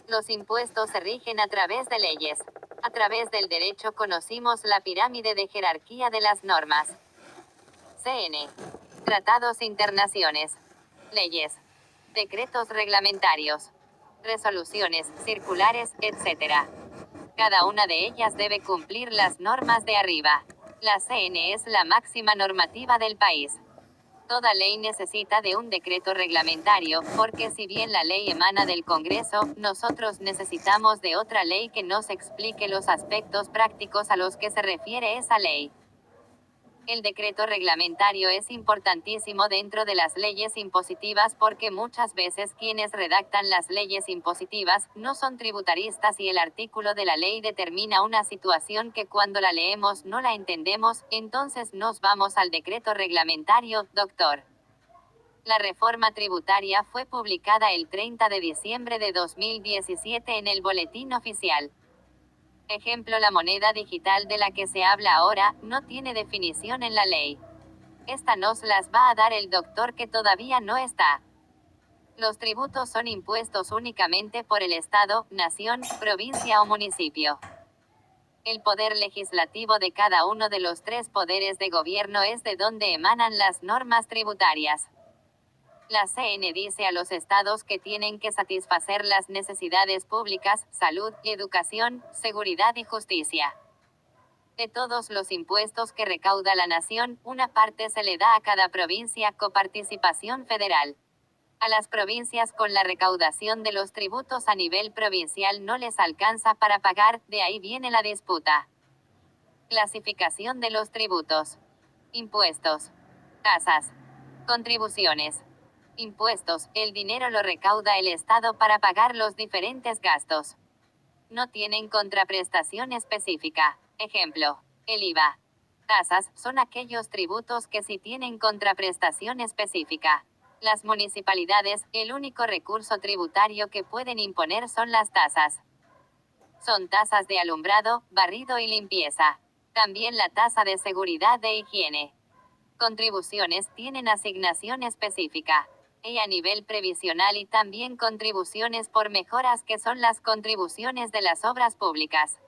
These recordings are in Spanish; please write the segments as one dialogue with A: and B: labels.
A: Los impuestos se rigen a través de leyes. A través del derecho conocimos la pirámide de jerarquía de las normas. CN. Tratados internacionales. Leyes. Decretos reglamentarios. Resoluciones, circulares, etc. Cada una de ellas debe cumplir las normas de arriba. La CN es la máxima normativa del país. Toda ley necesita de un decreto reglamentario, porque si bien la ley emana del Congreso, nosotros necesitamos de otra ley que nos explique los aspectos prácticos a los que se refiere esa ley. El decreto reglamentario es importantísimo dentro de las leyes impositivas porque muchas veces quienes redactan las leyes impositivas no son tributaristas y el artículo de la ley determina una situación que cuando la leemos no la entendemos, entonces nos vamos al decreto reglamentario, doctor. La reforma tributaria fue publicada el 30 de diciembre de 2017 en el Boletín Oficial. Ejemplo: la moneda digital de la que se habla ahora, no tiene definición en la ley. Esta nos las va a dar el doctor que todavía no está. Los tributos son impuestos únicamente por el Estado, nación, provincia o municipio. El poder legislativo de cada uno de los tres poderes de gobierno es de donde emanan las normas tributarias. La CN dice a los estados que tienen que satisfacer las necesidades públicas, salud, educación, seguridad y justicia. De todos los impuestos que recauda la nación, una parte se le da a cada provincia, coparticipación federal. A las provincias con la recaudación de los tributos a nivel provincial no les alcanza para pagar, de ahí viene la disputa. Clasificación de los tributos. Impuestos. Tasas. Contribuciones. Impuestos: el dinero lo recauda el Estado para pagar los diferentes gastos. No tienen contraprestación específica. Ejemplo: el IVA. Tasas: son aquellos tributos que sí tienen contraprestación específica. Las municipalidades, el único recurso tributario que pueden imponer son las tasas. Son tasas de alumbrado, barrido y limpieza. También la tasa de seguridad e higiene. Contribuciones tienen asignación específica. Y a nivel previsional y también contribuciones por mejoras que son las contribuciones de las obras públicas.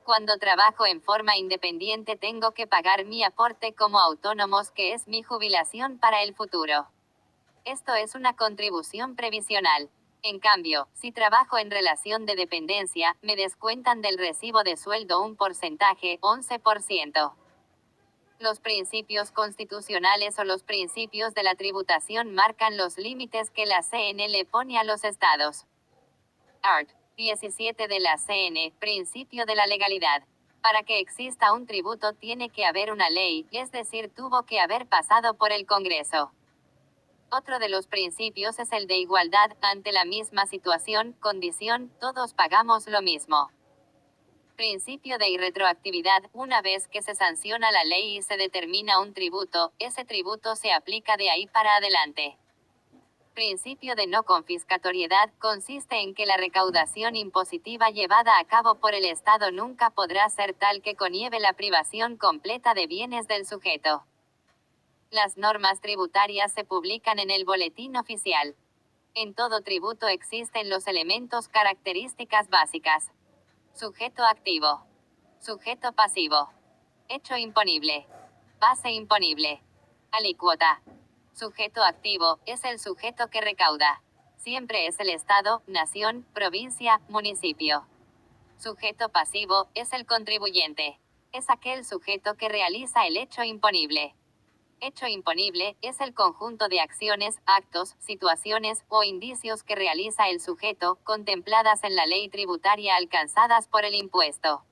A: Cuando trabajo en forma independiente tengo que pagar mi aporte como autónomos, que es mi jubilación para el futuro. Esto es una contribución previsional. En cambio, si trabajo en relación de dependencia, me descuentan del recibo de sueldo un porcentaje, 11%. Los principios constitucionales o los principios de la tributación marcan los límites que la CN le pone a los estados. Art. 17 de la CN, principio de la legalidad. Para que exista un tributo tiene que haber una ley, es decir, tuvo que haber pasado por el Congreso. Otro de los principios es el de igualdad, ante la misma situación, condición, todos pagamos lo mismo. Principio de irretroactividad: una vez que se sanciona la ley y se determina un tributo, ese tributo se aplica de ahí para adelante. Principio de no confiscatoriedad: consiste en que la recaudación impositiva llevada a cabo por el Estado nunca podrá ser tal que conlleve la privación completa de bienes del sujeto. Las normas tributarias se publican en el Boletín Oficial. En todo tributo existen los elementos características básicas. Sujeto activo. Sujeto pasivo. Hecho imponible. Base imponible. Alícuota. Sujeto activo es el sujeto que recauda. Siempre es el Estado, nación, provincia, municipio. Sujeto pasivo es el contribuyente. Es aquel sujeto que realiza el hecho imponible. Hecho imponible es el conjunto de acciones, actos, situaciones o indicios que realiza el sujeto, contempladas en la ley tributaria alcanzadas por el impuesto.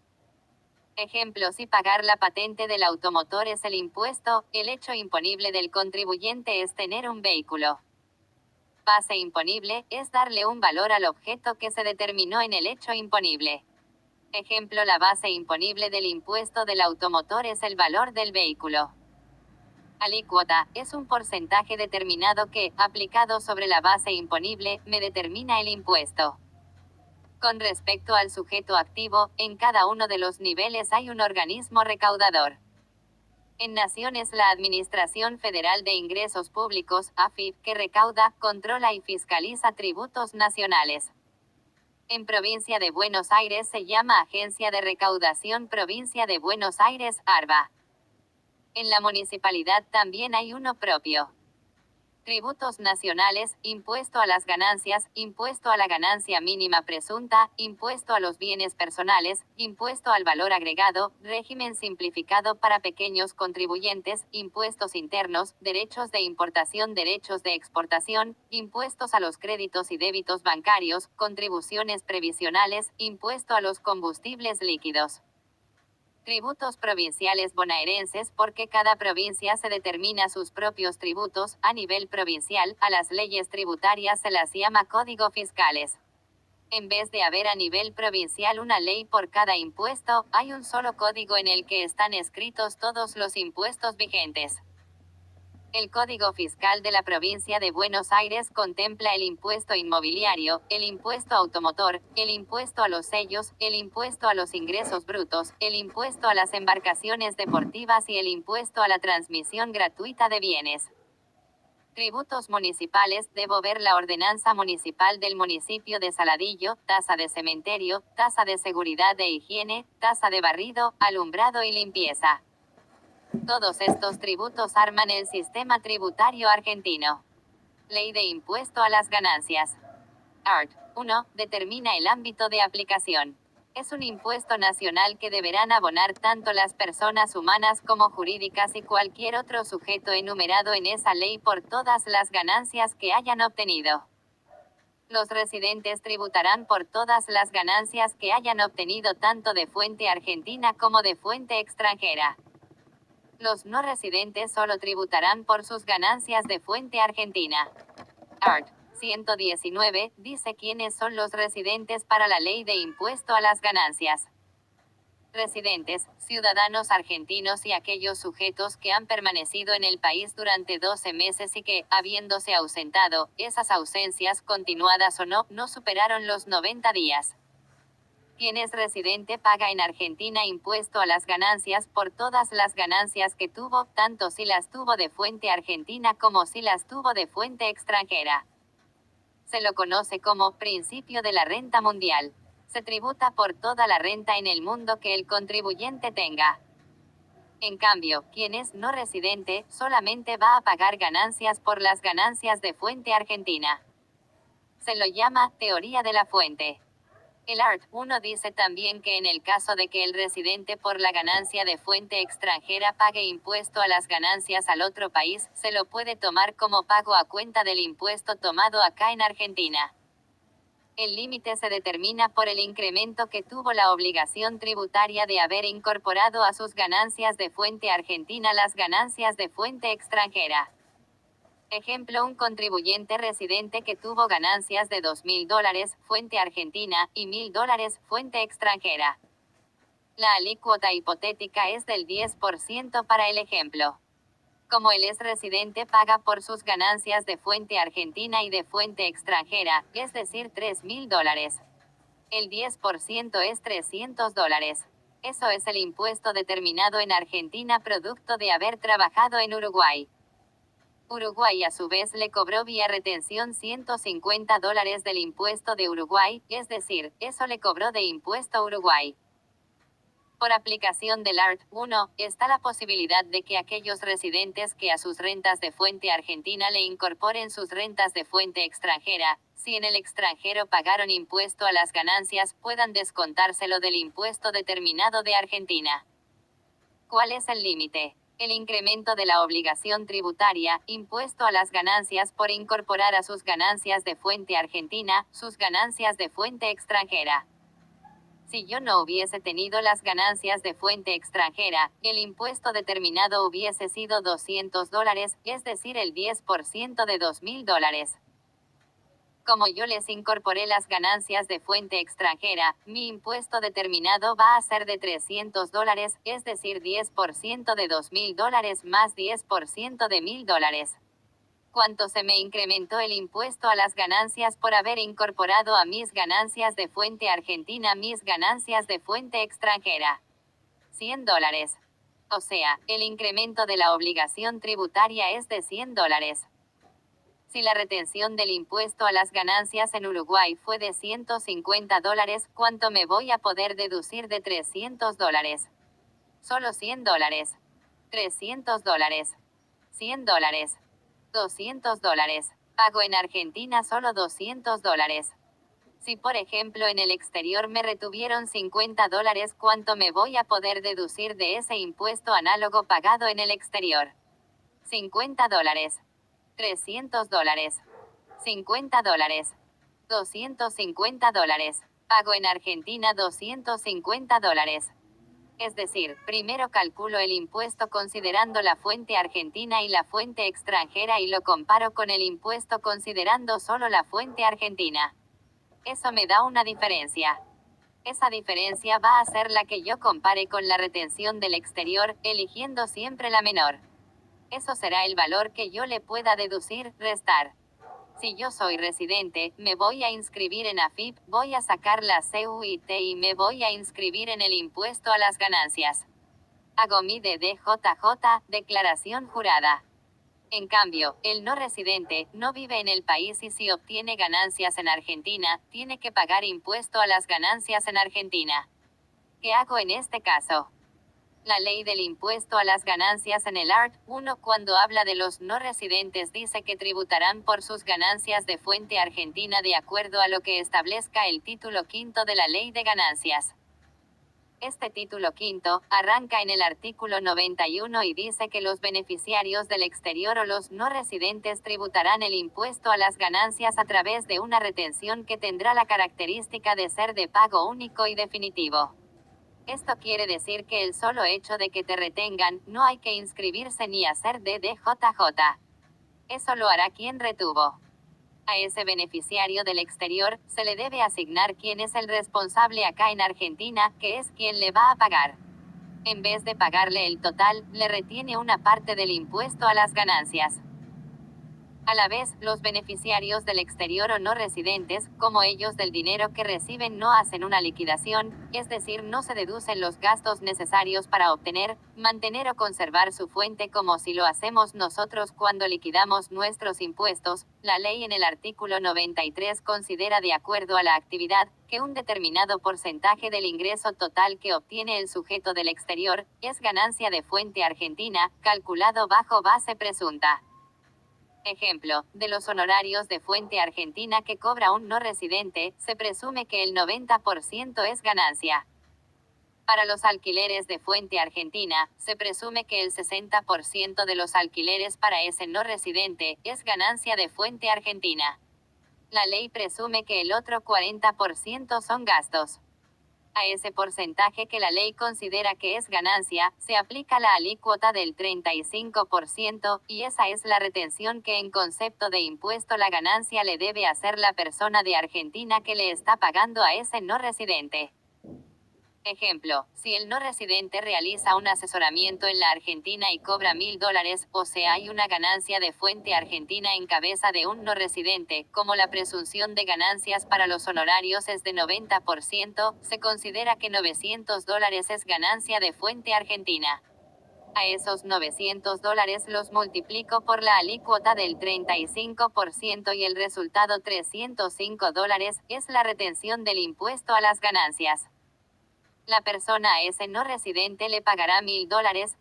A: Ejemplo: si pagar la patente del automotor es el impuesto, el hecho imponible del contribuyente es tener un vehículo. Base imponible es darle un valor al objeto que se determinó en el hecho imponible. Ejemplo: la base imponible del impuesto del automotor es el valor del vehículo. Alícuota es un porcentaje determinado que, aplicado sobre la base imponible, me determina el impuesto. Con respecto al sujeto activo, en cada uno de los niveles hay un organismo recaudador. En naciones, la Administración Federal de Ingresos Públicos, AFIP, que recauda, controla y fiscaliza tributos nacionales. En Provincia de Buenos Aires se llama Agencia de Recaudación Provincia de Buenos Aires, ARBA. En la municipalidad también hay uno propio. Tributos nacionales, impuesto a las ganancias, impuesto a la ganancia mínima presunta, impuesto a los bienes personales, impuesto al valor agregado, régimen simplificado para pequeños contribuyentes, impuestos internos, derechos de importación, derechos de exportación, impuestos a los créditos y débitos bancarios, contribuciones previsionales, impuesto a los combustibles líquidos. Tributos provinciales bonaerenses porque cada provincia se determina sus propios tributos, a nivel provincial, a las leyes tributarias se las llama código fiscales. En vez de haber a nivel provincial una ley por cada impuesto, hay un solo código en el que están escritos todos los impuestos vigentes. El Código Fiscal de la Provincia de Buenos Aires contempla el impuesto inmobiliario, el impuesto automotor, el impuesto a los sellos, el impuesto a los ingresos brutos, el impuesto a las embarcaciones deportivas y el impuesto a la transmisión gratuita de bienes. Tributos municipales, debo ver la ordenanza municipal del municipio de Saladillo, tasa de cementerio, tasa de seguridad e higiene, tasa de barrido, alumbrado y limpieza. Todos estos tributos arman el sistema tributario argentino. Ley de impuesto a las ganancias. Art. 1. Determina el ámbito de aplicación. Es un impuesto nacional que deberán abonar tanto las personas humanas como jurídicas y cualquier otro sujeto enumerado en esa ley por todas las ganancias que hayan obtenido. Los residentes tributarán por todas las ganancias que hayan obtenido tanto de fuente argentina como de fuente extranjera. Los no residentes solo tributarán por sus ganancias de fuente argentina. Art. 119 dice quiénes son los residentes para la ley de impuesto a las ganancias. Residentes, ciudadanos argentinos y aquellos sujetos que han permanecido en el país durante 12 meses y que, habiéndose ausentado, esas ausencias, continuadas o no, no superaron los 90 días. Quien es residente paga en Argentina impuesto a las ganancias por todas las ganancias que tuvo, tanto si las tuvo de fuente argentina como si las tuvo de fuente extranjera. Se lo conoce como principio de la renta mundial. Se tributa por toda la renta en el mundo que el contribuyente tenga. En cambio, quien es no residente, solamente va a pagar ganancias por las ganancias de fuente argentina. Se lo llama teoría de la fuente. El Art. 1 dice también que en el caso de que el residente por la ganancia de fuente extranjera pague impuesto a las ganancias al otro país, se lo puede tomar como pago a cuenta del impuesto tomado acá en Argentina. El límite se determina por el incremento que tuvo la obligación tributaria de haber incorporado a sus ganancias de fuente argentina las ganancias de fuente extranjera. Ejemplo, un contribuyente residente que tuvo ganancias de $2.000, fuente argentina, y $1.000, fuente extranjera. La alícuota hipotética es del 10% para el ejemplo. Como él es residente, paga por sus ganancias de fuente argentina y de fuente extranjera, es decir, $3.000. El 10% es $300. Eso es el impuesto determinado en Argentina producto de haber trabajado en Uruguay. Uruguay a su vez le cobró vía retención $150 del impuesto de Uruguay, es decir, eso le cobró de impuesto a Uruguay. Por aplicación del Art. 1, está la posibilidad de que aquellos residentes que a sus rentas de fuente argentina le incorporen sus rentas de fuente extranjera, si en el extranjero pagaron impuesto a las ganancias, puedan descontárselo del impuesto determinado de Argentina. ¿Cuál es el límite? El incremento de la obligación tributaria, impuesto a las ganancias por incorporar a sus ganancias de fuente argentina, sus ganancias de fuente extranjera. Si yo no hubiese tenido las ganancias de fuente extranjera, el impuesto determinado hubiese sido $200, es decir, el 10% de $2.000. Como yo les incorporé las ganancias de fuente extranjera, mi impuesto determinado va a ser de $300, es decir, 10% de $2.000 más 10% de $1.000. ¿Cuánto se me incrementó el impuesto a las ganancias por haber incorporado a mis ganancias de fuente argentina mis ganancias de fuente extranjera? $100. O sea, el incremento de la obligación tributaria es de $100. Si la retención del impuesto a las ganancias en Uruguay fue de $150, ¿cuánto me voy a poder deducir de $300? Solo $100. $300. $100. $200. Pago en Argentina solo $200. Si por ejemplo en el exterior me retuvieron $50, ¿cuánto me voy a poder deducir de ese impuesto análogo pagado en el exterior? $50. $300. $50. $250. Pago en Argentina $250. Es decir, primero calculo el impuesto considerando la fuente argentina y la fuente extranjera y lo comparo con el impuesto considerando solo la fuente argentina. Eso me da una diferencia. Esa diferencia va a ser la que yo compare con la retención del exterior, eligiendo siempre la menor. Eso será el valor que yo le pueda deducir, restar. Si yo soy residente, me voy a inscribir en AFIP, voy a sacar la CUIT y me voy a inscribir en el impuesto a las ganancias. Hago mi DDJJ, declaración jurada. En cambio, el no residente no vive en el país y si obtiene ganancias en Argentina, tiene que pagar impuesto a las ganancias en Argentina. ¿Qué hago en este caso? La ley del impuesto a las ganancias en el Art. 1 cuando habla de los no residentes dice que tributarán por sus ganancias de fuente argentina de acuerdo a lo que establezca el título quinto de la ley de ganancias. Este título quinto arranca en el artículo 91 y dice que los beneficiarios del exterior o los no residentes tributarán el impuesto a las ganancias a través de una retención que tendrá la característica de ser de pago único y definitivo. Esto quiere decir que el solo hecho de que te retengan, no hay que inscribirse ni hacer DDJJ. Eso lo hará quien retuvo. A ese beneficiario del exterior, se le debe asignar quién es el responsable acá en Argentina, que es quien le va a pagar. En vez de pagarle el total, le retiene una parte del impuesto a las ganancias. A la vez, los beneficiarios del exterior o no residentes, como ellos del dinero que reciben no hacen una liquidación, es decir, no se deducen los gastos necesarios para obtener, mantener o conservar su fuente como si lo hacemos nosotros cuando liquidamos nuestros impuestos. La ley en el artículo 93 considera de acuerdo a la actividad, que un determinado porcentaje del ingreso total que obtiene el sujeto del exterior, es ganancia de fuente argentina, calculado bajo base presunta. Ejemplo, de los honorarios de fuente argentina que cobra un no residente, se presume que el 90% es ganancia. Para los alquileres de fuente argentina, se presume que el 60% de los alquileres para ese no residente es ganancia de fuente argentina. La ley presume que el otro 40% son gastos. A ese porcentaje que la ley considera que es ganancia, se aplica la alícuota del 35%, y esa es la retención que en concepto de impuesto la ganancia le debe hacer la persona de Argentina que le está pagando a ese no residente. Ejemplo, si el no residente realiza un asesoramiento en la Argentina y cobra $1000, o sea hay una ganancia de fuente argentina en cabeza de un no residente, como la presunción de ganancias para los honorarios es de 90%, se considera que $900 es ganancia de fuente argentina. A esos $900 los multiplico por la alícuota del 35% y el resultado $305 es la retención del impuesto a las ganancias. La persona a ese no residente le pagará $1000,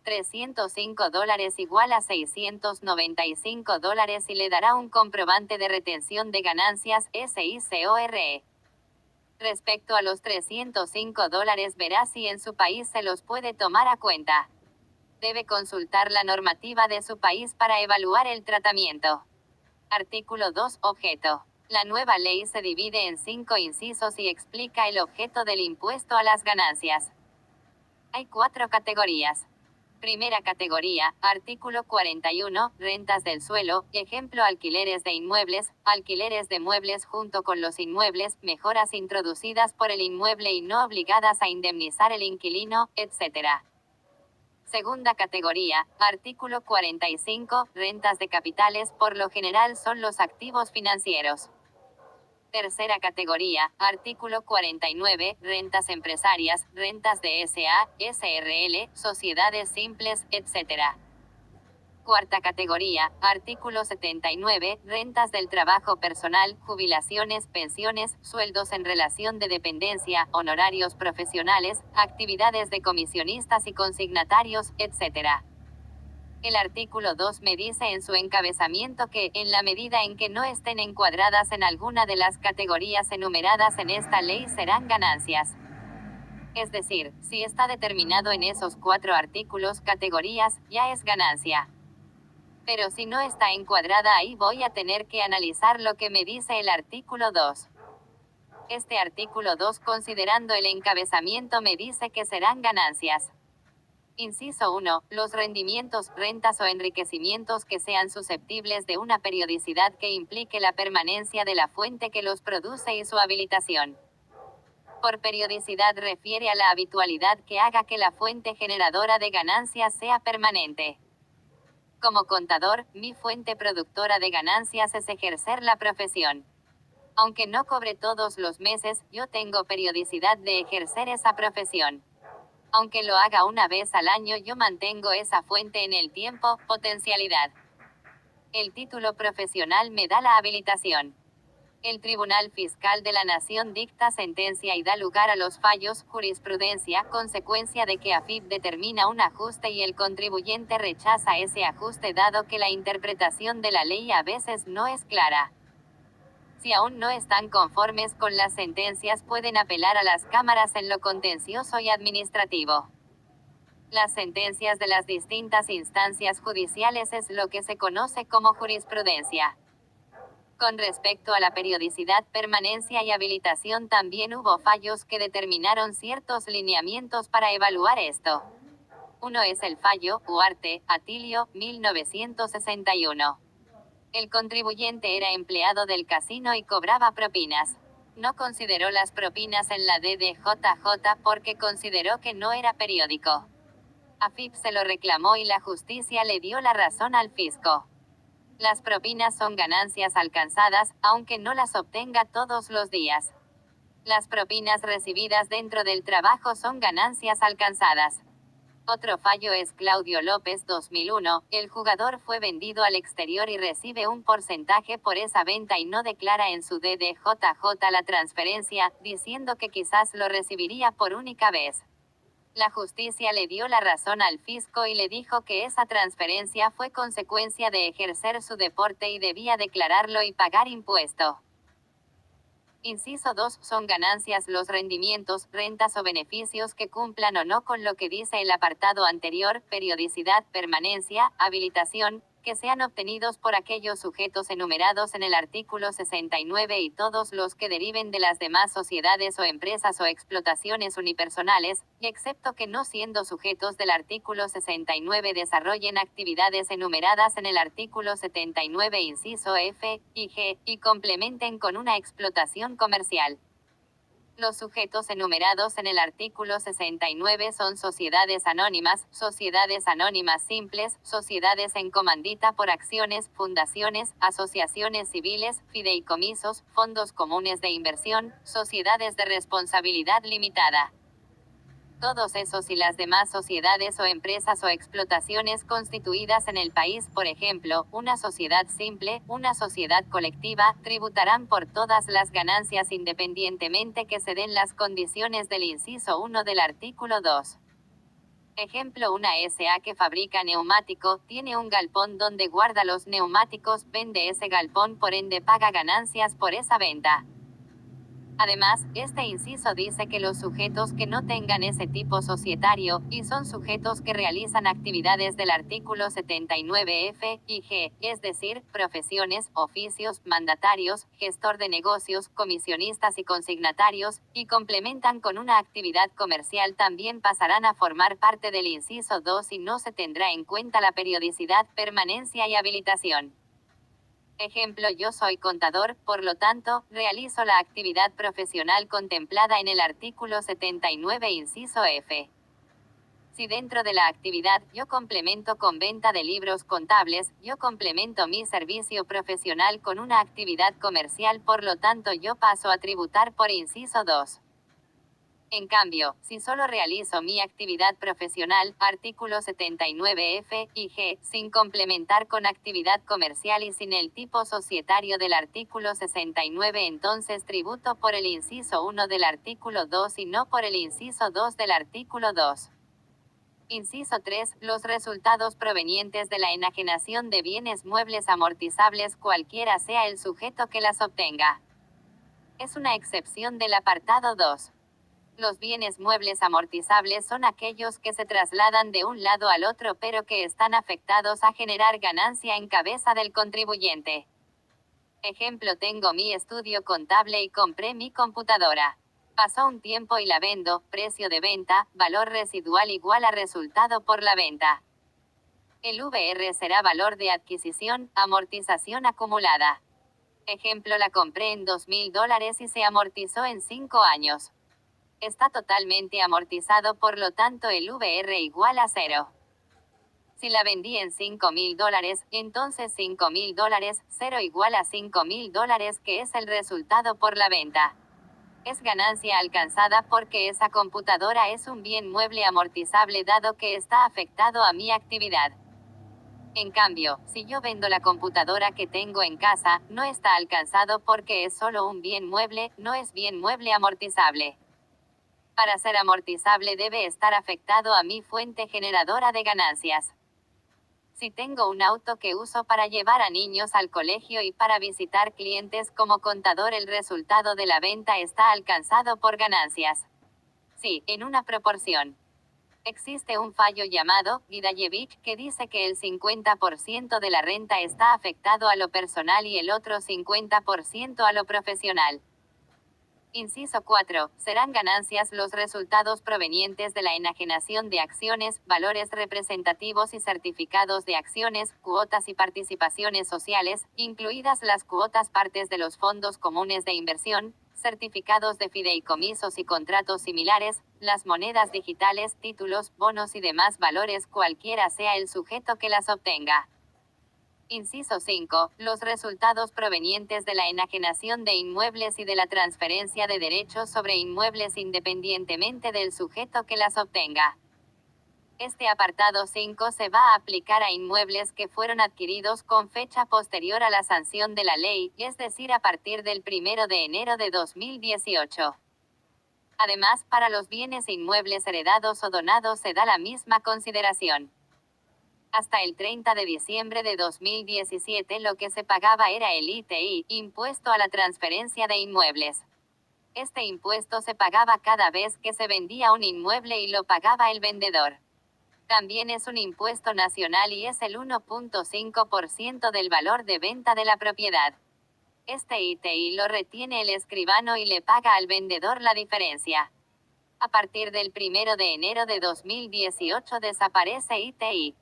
A: $305 igual a $695 y le dará un comprobante de retención de ganancias, SICORE. Respecto a los $305 verá si en su país se los puede tomar a cuenta. Debe consultar la normativa de su país para evaluar el tratamiento. Artículo 2. Objeto. La nueva ley se divide en 5 incisos y explica el objeto del impuesto a las ganancias. Hay 4 categorías. Primera categoría, artículo 41, rentas del suelo, ejemplo alquileres de muebles junto con los inmuebles, mejoras introducidas por el inmueble y no obligadas a indemnizar el inquilino, etc. Segunda categoría, artículo 45, rentas de capitales, por lo general son los activos financieros. Tercera categoría, artículo 49, rentas empresarias, rentas de SA, SRL, sociedades simples, etc. Cuarta categoría, artículo 79, rentas del trabajo personal, jubilaciones, pensiones, sueldos en relación de dependencia, honorarios profesionales, actividades de comisionistas y consignatarios, etc. El artículo 2 me dice en su encabezamiento que, en la medida en que no estén encuadradas en alguna de las categorías enumeradas en esta ley, serán ganancias. Es decir, si está determinado en esos 4 artículos categorías, ya es ganancia. Pero si no está encuadrada ahí, voy a tener que analizar lo que me dice el artículo 2. Este artículo 2, considerando el encabezamiento, me dice que serán ganancias. Inciso 1. Los rendimientos, rentas o enriquecimientos que sean susceptibles de una periodicidad que implique la permanencia de la fuente que los produce y su habilitación. Por periodicidad refiere a la habitualidad que haga que la fuente generadora de ganancias sea permanente. Como contador, mi fuente productora de ganancias es ejercer la profesión. Aunque no cobre todos los meses, yo tengo periodicidad de ejercer esa profesión. Aunque lo haga una vez al año, yo mantengo esa fuente en el tiempo, potencialidad. El título profesional me da la habilitación. El Tribunal Fiscal de la Nación dicta sentencia y da lugar a los fallos, jurisprudencia, consecuencia de que AFIP determina un ajuste y el contribuyente rechaza ese ajuste dado que la interpretación de la ley a veces no es clara. Si aún no están conformes con las sentencias, pueden apelar a las cámaras en lo contencioso y administrativo. Las sentencias de las distintas instancias judiciales es lo que se conoce como jurisprudencia. Con respecto a la periodicidad, permanencia y habilitación, también hubo fallos que determinaron ciertos lineamientos para evaluar esto. Uno es el fallo Huarte, Atilio, 1961. El contribuyente era empleado del casino y cobraba propinas. No consideró las propinas en la DDJJ porque consideró que no era periódico. AFIP se lo reclamó y la justicia le dio la razón al fisco. Las propinas son ganancias alcanzadas, aunque no las obtenga todos los días. Las propinas recibidas dentro del trabajo son ganancias alcanzadas. Otro fallo es Claudio López 2001, el jugador fue vendido al exterior y recibe un porcentaje por esa venta y no declara en su DDJJ la transferencia, diciendo que quizás lo recibiría por única vez. La justicia le dio la razón al fisco y le dijo que esa transferencia fue consecuencia de ejercer su deporte y debía declararlo y pagar impuesto. Inciso 2. Son ganancias los rendimientos, rentas o beneficios que cumplan o no con lo que dice el apartado anterior, periodicidad, permanencia, habilitación, que sean obtenidos por aquellos sujetos enumerados en el artículo 69 y todos los que deriven de las demás sociedades o empresas o explotaciones unipersonales, y excepto que no siendo sujetos del artículo 69 desarrollen actividades enumeradas en el artículo 79 inciso F y G, y complementen con una explotación comercial. Los sujetos enumerados en el artículo 69 son sociedades anónimas simples, sociedades en comandita por acciones, fundaciones, asociaciones civiles, fideicomisos, fondos comunes de inversión, sociedades de responsabilidad limitada. Todos esos y las demás sociedades o empresas o explotaciones constituidas en el país, por ejemplo, una sociedad simple, una sociedad colectiva, tributarán por todas las ganancias independientemente que se den las condiciones del inciso 1 del artículo 2. Ejemplo: una SA que fabrica neumático, tiene un galpón donde guarda los neumáticos, vende ese galpón, por ende paga ganancias por esa venta. Además, este inciso dice que los sujetos que no tengan ese tipo societario, y son sujetos que realizan actividades del artículo 79F y G, es decir, profesiones, oficios, mandatarios, gestor de negocios, comisionistas y consignatarios, y complementan con una actividad comercial, también pasarán a formar parte del inciso 2 y no se tendrá en cuenta la periodicidad, permanencia y habilitación. Ejemplo: yo soy contador, por lo tanto, realizo la actividad profesional contemplada en el artículo 79 inciso F. Si dentro de la actividad yo complemento con venta de libros contables, yo complemento mi servicio profesional con una actividad comercial, por lo tanto yo paso a tributar por inciso 2. En cambio, si solo realizo mi actividad profesional, artículo 79F y G, sin complementar con actividad comercial y sin el tipo societario del artículo 69, entonces tributo por el inciso 1 del artículo 2 y no por el inciso 2 del artículo 2. Inciso 3. Los resultados provenientes de la enajenación de bienes muebles amortizables cualquiera sea el sujeto que las obtenga. Es una excepción del apartado 2. Los bienes muebles amortizables son aquellos que se trasladan de un lado al otro pero que están afectados a generar ganancia en cabeza del contribuyente. Ejemplo: tengo mi estudio contable y compré mi computadora. Pasó un tiempo y la vendo, precio de venta, valor residual igual a resultado por la venta. El VR será valor de adquisición, amortización acumulada. Ejemplo: la compré en $2,000 y se amortizó en 5 años. Está totalmente amortizado, por lo tanto el VR igual a 0. Si la vendí en $5,000, entonces $5,000, 0 igual a $5,000, que es el resultado por la venta. Es ganancia alcanzada porque esa computadora es un bien mueble amortizable dado que está afectado a mi actividad. En cambio, si yo vendo la computadora que tengo en casa, no está alcanzado porque es solo un bien mueble, no es bien mueble amortizable. Para ser amortizable debe estar afectado a mi fuente generadora de ganancias. Si tengo un auto que uso para llevar a niños al colegio y para visitar clientes como contador, el resultado de la venta está alcanzado por ganancias. Sí, en una proporción. Existe un fallo llamado Gidayevich que dice que el 50% de la renta está afectado a lo personal y el otro 50% a lo profesional. Inciso 4. Serán ganancias los resultados provenientes de la enajenación de acciones, valores representativos y certificados de acciones, cuotas y participaciones sociales, incluidas las cuotas partes de los fondos comunes de inversión, certificados de fideicomisos y contratos similares, las monedas digitales, títulos, bonos y demás valores cualquiera sea el sujeto que las obtenga. Inciso 5. Los resultados provenientes de la enajenación de inmuebles y de la transferencia de derechos sobre inmuebles independientemente del sujeto que las obtenga. Este apartado 5 se va a aplicar a inmuebles que fueron adquiridos con fecha posterior a la sanción de la ley, es decir, a partir del 1 de enero de 2018. Además, para los bienes inmuebles heredados o donados se da la misma consideración. Hasta el 30 de diciembre de 2017 lo que se pagaba era el ITI, impuesto a la transferencia de inmuebles. Este impuesto se pagaba cada vez que se vendía un inmueble y lo pagaba el vendedor. También es un impuesto nacional y es el 1.5% del valor de venta de la propiedad. Este ITI lo retiene el escribano y le paga al vendedor la diferencia. A partir del 1 de enero de 2018 desaparece ITI.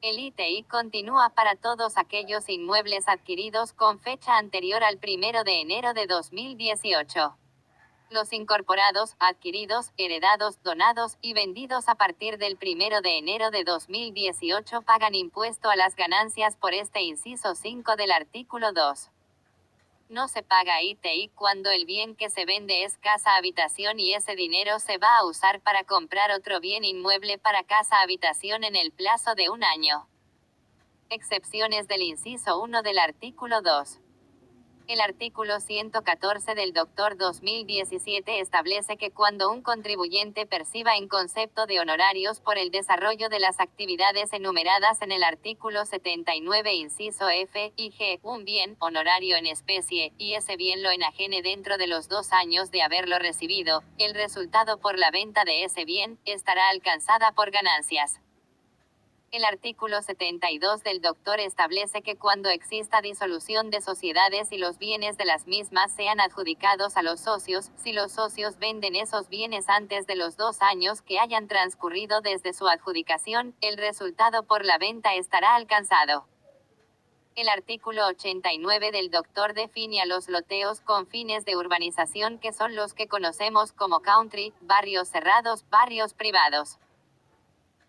A: El ITI continúa para todos aquellos inmuebles adquiridos con fecha anterior al 1 de enero de 2018. Los incorporados, adquiridos, heredados, donados y vendidos a partir del 1 de enero de 2018 pagan impuesto a las ganancias por este inciso 5 del artículo 2. No se paga ITI cuando el bien que se vende es casa habitación y ese dinero se va a usar para comprar otro bien inmueble para casa habitación en el plazo de un año. Excepciones del inciso 1 del artículo 2. El artículo 114 del Doctor 2017 establece que cuando un contribuyente perciba en concepto de honorarios por el desarrollo de las actividades enumeradas en el artículo 79 inciso F y G, un bien, honorario en especie, y ese bien lo enajene dentro de los 2 años de haberlo recibido, el resultado por la venta de ese bien, estará alcanzada por ganancias. El artículo 72 del Doctor establece que cuando exista disolución de sociedades y los bienes de las mismas sean adjudicados a los socios, si los socios venden esos bienes antes de los 2 años que hayan transcurrido desde su adjudicación, el resultado por la venta estará alcanzado. El artículo 89 del Doctor define a los loteos con fines de urbanización, que son los que conocemos como country, barrios cerrados, barrios privados.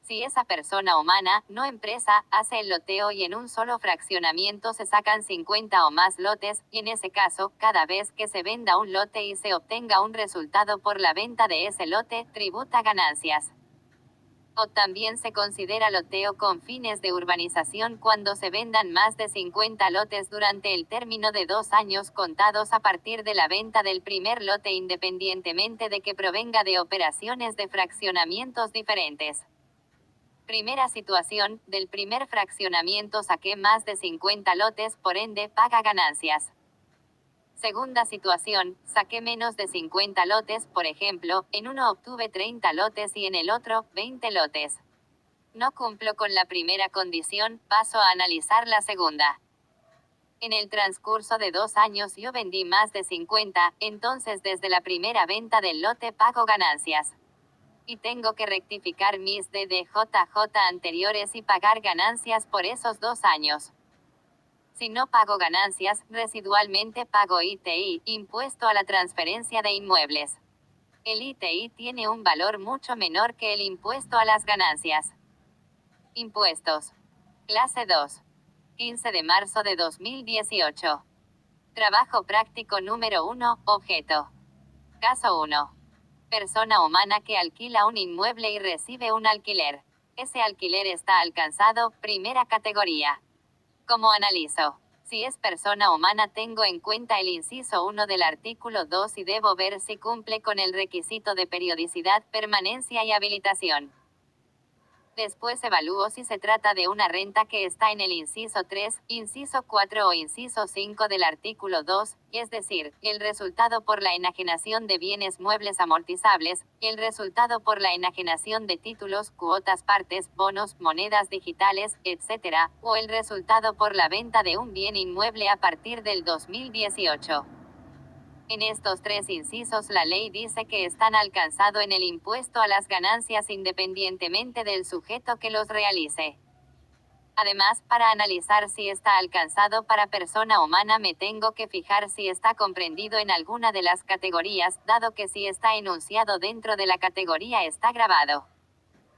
A: Si esa persona humana, no empresa, hace el loteo y en un solo fraccionamiento se sacan 50 o más lotes, y en ese caso, cada vez que se venda un lote y se obtenga un resultado por la venta de ese lote, tributa ganancias. O también se considera loteo con fines de urbanización cuando se vendan más de 50 lotes durante el término de 2 años contados a partir de la venta del primer lote independientemente de que provenga de operaciones de fraccionamientos diferentes. Primera situación, del primer fraccionamiento saqué más de 50 lotes, por ende, paga ganancias. Segunda situación, saqué menos de 50 lotes, por ejemplo, en uno obtuve 30 lotes y en el otro, 20 lotes. No cumplo con la primera condición, paso a analizar la segunda. En el transcurso de 2 años yo vendí más de 50, entonces desde la primera venta del lote pago ganancias. Y tengo que rectificar mis DDJJ anteriores y pagar ganancias por esos 2 años. Si no pago ganancias, residualmente pago ITI, impuesto a la transferencia de inmuebles. El ITI tiene un valor mucho menor que el impuesto a las ganancias. Impuestos. Clase 2. 15 de marzo de 2018. Trabajo práctico número 1, objeto. Caso 1. Persona humana que alquila un inmueble y recibe un alquiler. Ese alquiler está alcanzado, primera categoría. ¿Cómo analizo? Si es persona humana tengo en cuenta el inciso 1 del artículo 2 y debo ver si cumple con el requisito de periodicidad, permanencia y habilitación. Después evalúo si se trata de una renta que está en el inciso 3, inciso 4 o inciso 5 del artículo 2, es decir, el resultado por la enajenación de bienes muebles amortizables, el resultado por la enajenación de títulos, cuotas partes, bonos, monedas digitales, etc., o el resultado por la venta de un bien inmueble a partir del 2018. En estos 3 incisos la ley dice que están alcanzado en el impuesto a las ganancias independientemente del sujeto que los realice. Además, para analizar si está alcanzado para persona humana me tengo que fijar si está comprendido en alguna de las categorías, dado que si está enunciado dentro de la categoría está grabado.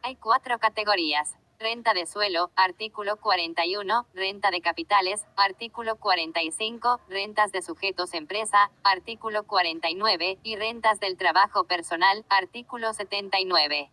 A: Hay 4 categorías. Renta de suelo, artículo 41, renta de capitales, artículo 45, rentas de sujetos empresa, artículo 49, y rentas del trabajo personal, artículo 79.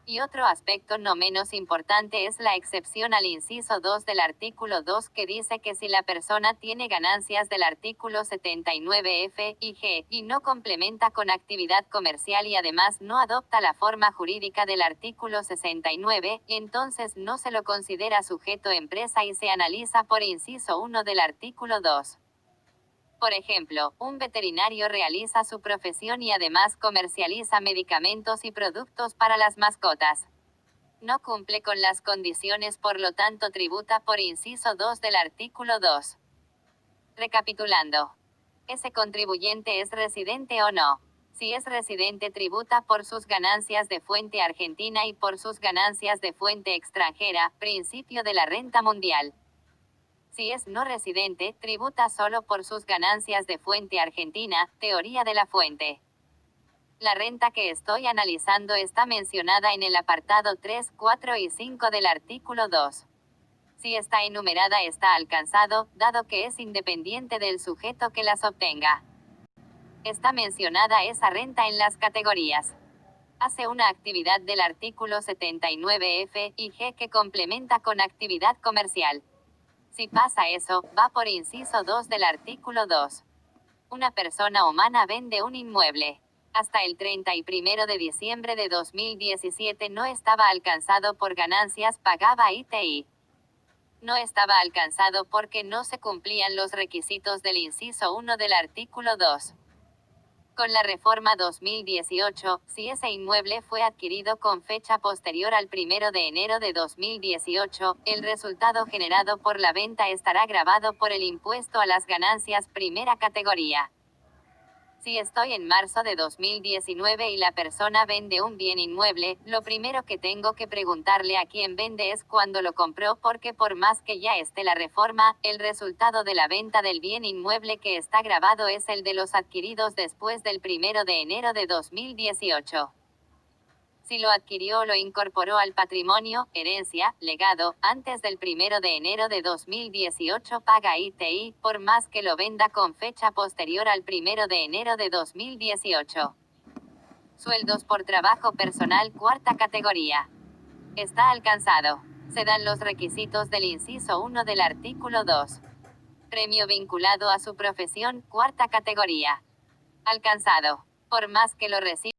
A: Y otro aspecto no menos importante es la excepción al inciso 2 del artículo 2 que dice que si la persona tiene ganancias del artículo 79F y G, y no complementa con actividad comercial y además no adopta la forma jurídica del artículo 69, entonces no se lo considera sujeto empresa y se analiza por inciso 1 del artículo 2. Por ejemplo, un veterinario realiza su profesión y además comercializa medicamentos y productos para las mascotas. No cumple con las condiciones, por lo tanto tributa por inciso 2 del artículo 2. Recapitulando. ¿Ese contribuyente es residente o no? Si es residente tributa por sus ganancias de fuente argentina y por sus ganancias de fuente extranjera, principio de la renta mundial. Si es no residente, tributa solo por sus ganancias de fuente argentina, teoría de la fuente. La renta que estoy analizando está mencionada en el apartado 3, 4 y 5 del artículo 2. Si está enumerada está alcanzado, dado que es independiente del sujeto que las obtenga. Está mencionada esa renta en las categorías. Hace una actividad del artículo 79F y G que complementa con actividad comercial. Si pasa eso, va por inciso 2 del artículo 2. Una persona humana vende un inmueble. Hasta el 31 de diciembre de 2017 no estaba alcanzado por ganancias, pagaba ITI. No estaba alcanzado porque no se cumplían los requisitos del inciso 1 del artículo 2. Con la reforma 2018, si ese inmueble fue adquirido con fecha posterior al 1 de enero de 2018, el resultado generado por la venta estará gravado por el impuesto a las ganancias primera categoría. Si estoy en marzo de 2019 y la persona vende un bien inmueble, lo primero que tengo que preguntarle a quien vende es cuándo lo compró, porque por más que ya esté la reforma, el resultado de la venta del bien inmueble que está grabado es el de los adquiridos después del 1 de enero de 2018. Si lo adquirió o lo incorporó al patrimonio, herencia, legado, antes del 1 de enero de 2018 paga ITI, por más que lo venda con fecha posterior al 1 de enero de 2018. Sueldos por trabajo personal cuarta categoría. Está alcanzado. Se dan los requisitos del inciso 1 del artículo 2. Premio vinculado a su profesión, cuarta categoría. Alcanzado. Por más que lo reciba.